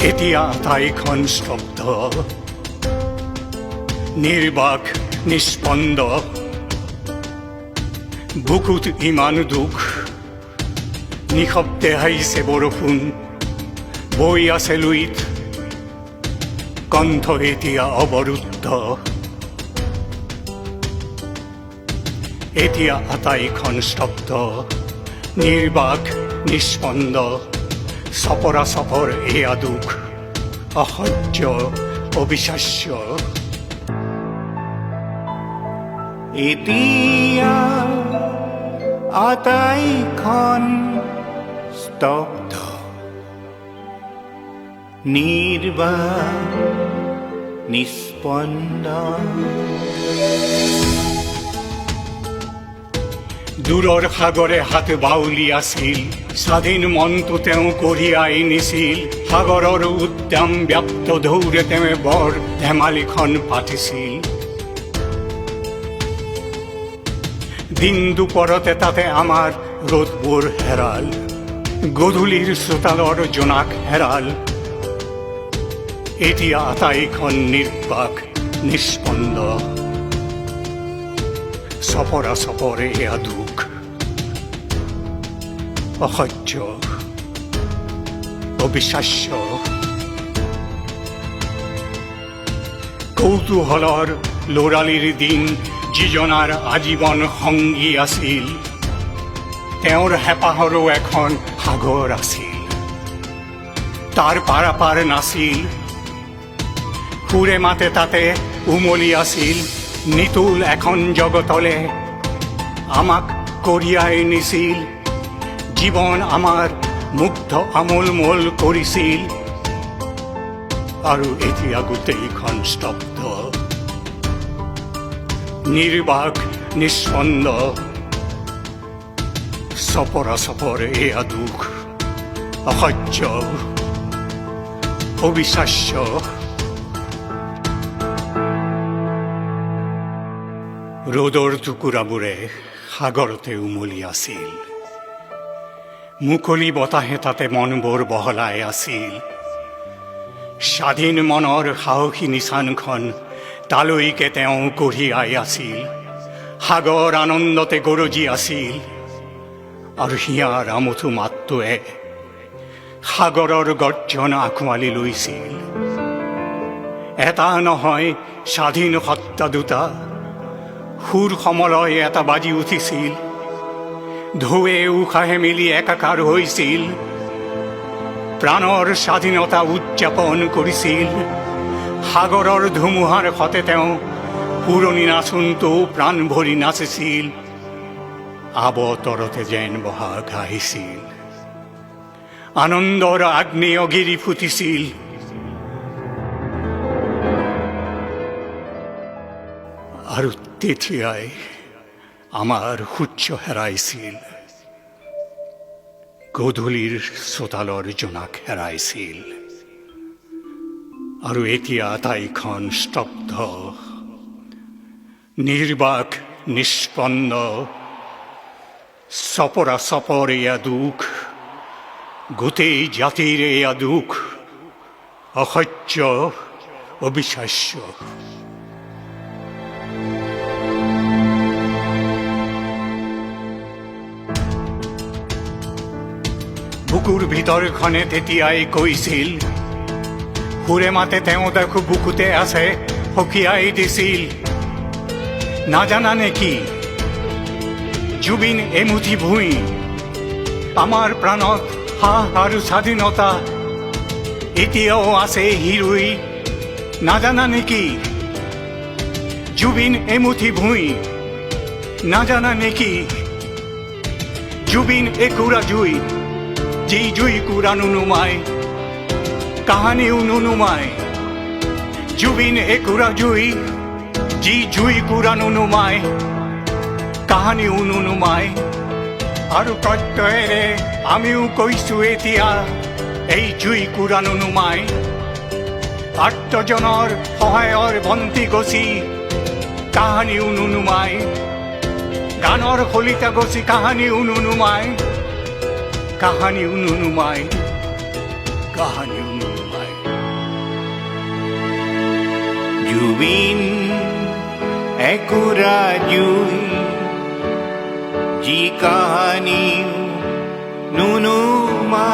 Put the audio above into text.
এতিয়া আটাইখন স্তব্ধ, নিৰ্বাক নিস্পন্দ। বুকুত ইমান দুখ, নিশব্দে আহিছে বৰষুণ, বৈ আছে লুইত, কণ্ঠ এতিয়া অৱৰুদ্ধ। এতিয়া আটাইখন স্তব্ধ, নিৰ্বাক নিস্পন্দ। চপৰা চপৰ এয়া দুখ, অসহ্য অবিশ্বাস্য। এতিয়া আটাইখন স্তব্ধ, নিৰ্বাক নিস্পন্দ। দূৰৰ সাগৰে হাত বাউলি আছিল, স্বাধীন মনটো তেওঁ কঢ়িয়াই নিছিল। সাগৰৰ উদ্যাম ব্যাপ্ত ঢৌৰে তেওঁ বৰ ধেমালিখন পাতিছিল। দিন দুপৰতে তাতে আমাৰ ৰ'দবোৰ হেৰাল, গধূলিৰ চোতালৰ জোনাক হেৰাল। এতিয়া আটাইখন নিৰ্বাক নিস্পন্দ। চপৰা চপৰে এয়া দুখ, অসহ্য অবিশ্বাস্য। কৌতূহলৰ ল'ৰালিৰ দিন যিজনাৰ আজীৱন সংগী আছিল, তেওঁৰ হেঁপাহৰো এখন সাগৰ আছিল। তাৰ পাৰাপাৰ নাছিল, সুৰে মাতে তাতে উমলি আছিল। নিতুল এখন জগতলে আমাক কঢ়িয়াই নিছিল। জীৱন আমাৰ মুগ্ধ আমোলমোল কৰিছিল। আৰু এতিয়া গোটেইখন স্তব্ধ, নিৰ্বাক নিস্পন্দ। চপৰা চপৰ এয়া দুখ, অসহ্য অবিশ্বাস্য। ৰ'দৰ টুকুৰাবোৰে সাগৰতে উমলি আছিল। মুকলি বতাহে তাতে মনবোৰ বহলাই আছিল। স্বাধীন মনৰ সাহসী নিচানখন তালৈকে তেওঁ কঢ়িয়াই আছিল। সাগৰ আনন্দতে গৰজি আছিল। আৰু হিয়াৰ আমঠু মাতটোৱে সাগৰৰ গৰ্জন আঁকোৱালি লৈছিল। এটা নহয়, স্বাধীন সত্তা দুটা, সুৰ সমলয় এটা বাজি উঠিছিল। ঢৌৱে উশাহে মিলি একাকাৰ হৈছিল। প্ৰাণৰ স্বাধীনতা উদযাপন কৰিছিল। সাগৰৰ ধুমুহাৰ সতে তেওঁ পুৰণি নাচোনটো প্ৰাণ ভৰি নাচিছিল। আৱতৰতে যেন বহাগ আহিছিল। আনন্দৰ আগ্নেয় গিৰি ফুটিছিল। আৰু তেতিয়াই আমাৰ সূৰ্য হেৰাইছিল। গধূলিৰ চোতালৰ জোনাক হেৰাইছিল। আৰু এতিয়া আটাইখন স্তব্ধ, নিৰ্বাক নিস্পন্দ। চপৰা চপৰ এয়া দুখ, গোটেই জাতিৰ এয়া দুখ, অসহ্য অবিশ্বাস্য। বুকুৰ ভিতৰখনে তেতিয়াই কৈছিল। সুৰে মাতে তেওঁ দেখো বুকুতে আছে, সকীয়াই দিছিল। নাজানা নেকি জুবিন এমুঠি ভূঁই, আমাৰ প্ৰাণত সাহ আৰু স্বাধীনতা এতিয়াও আছে হিৰুই। নাজানা নেকি জুবিন এমুঠি ভূঁই, নাজানা নেকি জুবিন একুৰা জুই, যি জুই কুৰা নুনুমায়, কাহানিও নুনুমায়। জুবিন একুৰা জুই, যি জুই কুৰা নুনুমায়, কাহানিও নুনুমায়। আৰু প্ৰত্যয়েৰে আমিও কৈছো এতিয়া, এই জুই কুৰা নুনুমায়। আৰ্তজনৰ সহায়ৰ বন্তি গছি, কাহানিও নুনুমায়। গানৰ শলিতা গছি, কাহানিও নুনুমায়, কাহানিও নুনুমায়, কাহানিও নুনুমায়। জুবিন একোৰা জুই যি কাহানিও নুনুমা